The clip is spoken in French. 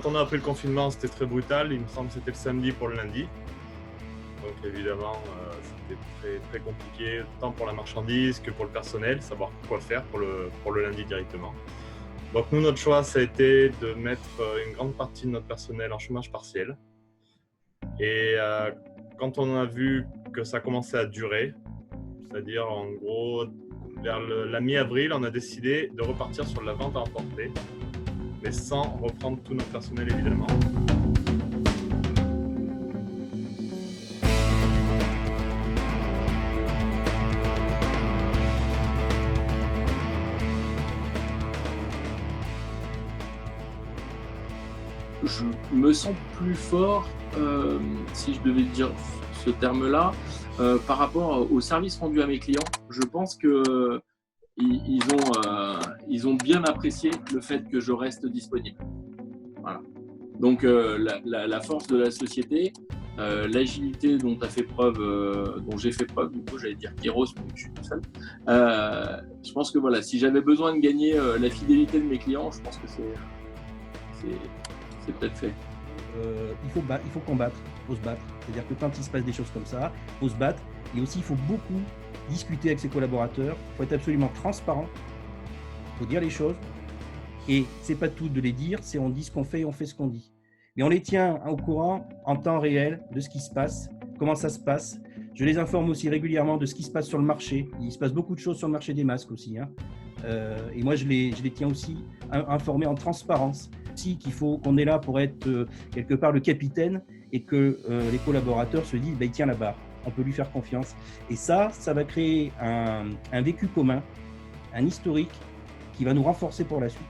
Quand on a appris le confinement, c'était très brutal. Il me semble que c'était le samedi pour le lundi. Donc évidemment, c'était très, très compliqué, tant pour la marchandise que pour le personnel, savoir quoi faire pour le lundi directement. Donc nous, notre choix, ça a été de mettre une grande partie de notre personnel en chômage partiel. Et quand on a vu que ça commençait à durer, c'est-à-dire en gros vers la mi-avril, on a décidé de repartir sur la vente à emporter, mais sans reprendre tout notre personnel évidemment. Je me sens plus fort, si je devais dire ce terme-là, par rapport au service rendu à mes clients. Je pense que ils ont bien apprécié le fait que je reste disponible. Voilà. Donc la force de la société, l'agilité dont dont j'ai fait preuve, du coup j'allais dire Kéros, mais je suis tout seul. Je pense que voilà, si j'avais besoin de gagner la fidélité de mes clients, je pense que c'est peut-être fait. Il faut combattre, il faut se battre. C'est-à-dire que quand il se passe des choses comme ça, il faut se battre. Et aussi, il faut beaucoup discuter avec ses collaborateurs. Il faut être absolument transparent. Il faut dire les choses. Et c'est pas tout de les dire, c'est on dit ce qu'on fait et on fait ce qu'on dit. Mais on les tient au courant en temps réel de ce qui se passe, comment ça se passe. Je les informe aussi régulièrement de ce qui se passe sur le marché. Il se passe beaucoup de choses sur le marché des masques aussi. Et moi, je les tiens aussi informés en transparence. Qu'on est là pour être quelque part le capitaine et que les collaborateurs se disent il tient la barre, on peut lui faire confiance. Et ça va créer un vécu commun, un historique qui va nous renforcer pour la suite.